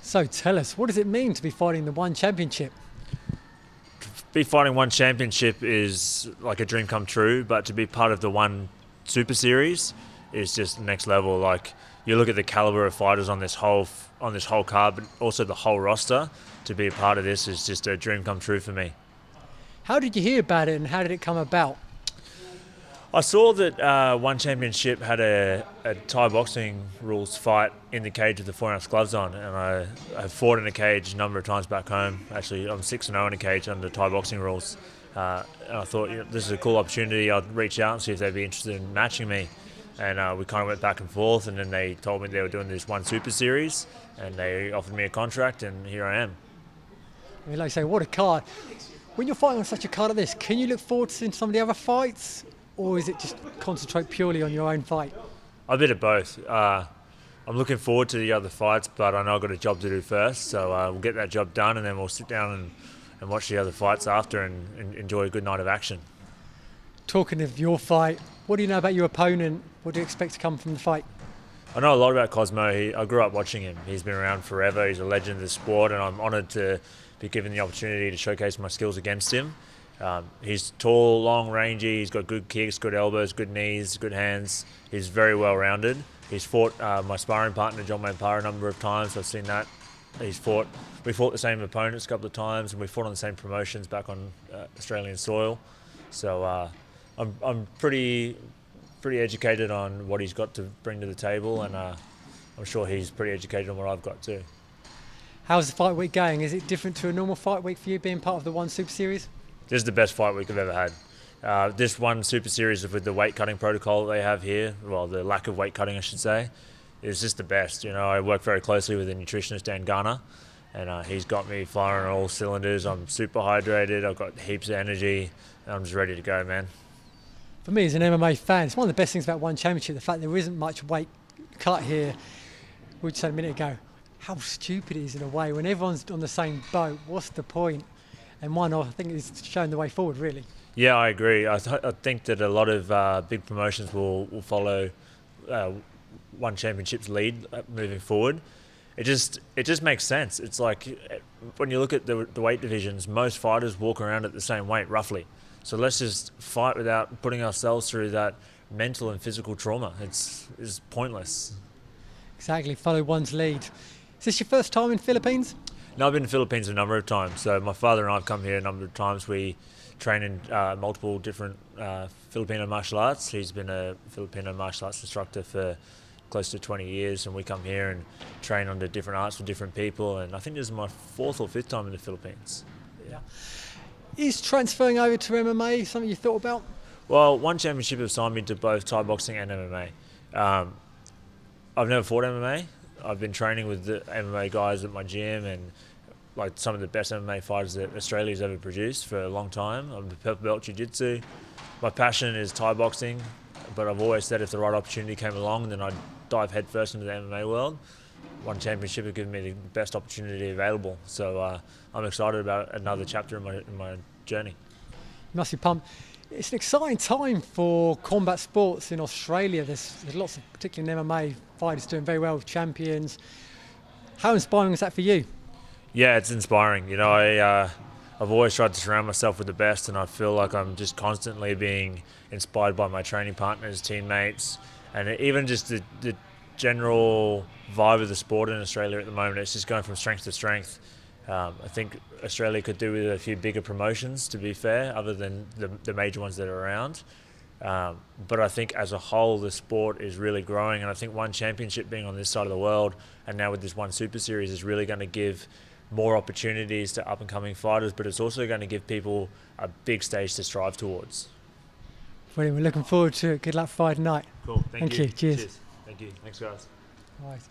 So tell us, what does it mean to be fighting the one championship? Be fighting one championship is like a dream come true, but to be part of the one super series is just next level. Like, you look at the caliber of fighters on this whole card, but also the whole roster. To be a part of this is just a dream come true for me. How did you hear about it and how did it come about? I saw that One Championship had a Thai boxing rules fight in the cage with the 4-ounce gloves on, and I have fought in a cage a number of times back home. Actually, I'm 6-0 in a cage under Thai boxing rules. And I thought, this is a cool opportunity. I'd reach out and see if they'd be interested in matching me. And we kind of went back and forth, and then they told me they were doing this one super series, and they offered me a contract, and here I am. I mean, like I say, what a card. When you're fighting on such a card like this, can you look forward to seeing some of the other fights? Or is it just concentrate purely on your own fight? A bit of both. I'm looking forward to the other fights, but I know I've got a job to do first, so we'll get that job done and then we'll sit down and watch the other fights after and enjoy a good night of action. Talking of your fight, what do you know about your opponent? What do you expect to come from the fight? I know a lot about Cosmo. I grew up watching him. He's been around forever. He's a legend of the sport, and I'm honoured to be given the opportunity to showcase my skills against him. He's tall, long, rangy. He's got good kicks, good elbows, good knees, good hands. He's very well rounded. He's fought my sparring partner John Mampara a number of times. I've seen that. We fought the same opponents a couple of times, and we fought on the same promotions back on Australian soil. So I'm pretty educated on what he's got to bring to the table, and I'm sure he's pretty educated on what I've got too. How's the fight week going? Is it different to a normal fight week for you being part of the One Super Series? This is the best fight week I've ever had. This one super series with the weight cutting protocol that they have here, well, the lack of weight cutting, I should say, is just the best. You know, I work very closely with the nutritionist Dan Garner, and he's got me firing on all cylinders. I'm super hydrated. I've got heaps of energy, and I'm just ready to go, man. For me, as an MMA fan, it's one of the best things about One Championship, the fact there isn't much weight cut here. We just said a minute ago, how stupid it is in a way. When everyone's on the same boat, what's the point? And one, I think, is showing the way forward, really. Yeah, I agree. I think that a lot of big promotions will follow One Championship's lead moving forward. It just makes sense. It's like when you look at the weight divisions, most fighters walk around at the same weight, roughly. So let's just fight without putting ourselves through that mental and physical trauma. It's pointless. Exactly. Follow one's lead. Is this your first time in Philippines? No, I've been to the Philippines a number of times. So my father and I have come here a number of times. We train in multiple different Filipino martial arts. He's been a Filipino martial arts instructor for close to 20 years, and we come here and train under different arts with different people. And I think this is my 4th or 5th time in the Philippines. Yeah. Is transferring over to MMA something you thought about? Well, One Championship have signed me to both Thai boxing and MMA. I've never fought MMA. I've been training with the MMA guys at my gym and like some of the best MMA fighters that Australia's ever produced for a long time. I'm a purple belt jiu-jitsu. My passion is Thai boxing, but I've always said if the right opportunity came along, then I'd dive headfirst into the MMA world. One Championship has given me the best opportunity available, so I'm excited about another chapter in my journey. You must be pumped. It's an exciting time for combat sports in Australia. There's lots of, particularly in MMA, fighters doing very well with champions. How inspiring is that for you? Yeah, it's inspiring. You know, I've always tried to surround myself with the best, and I feel like I'm just constantly being inspired by my training partners, teammates, and even just the general vibe of the sport in Australia at the moment. It's just going from strength to strength. I think Australia could do with a few bigger promotions, to be fair, other than the major ones that are around. But I think as a whole, the sport is really growing, and I think One Championship being on this side of the world, and now with this One Super Series, is really going to give more opportunities to up-and-coming fighters, but it's also going to give people a big stage to strive towards. Brilliant. We're looking forward to it. Good luck Friday night. Cool. Thank you. Cheers. Thank you. Thanks, guys. All right.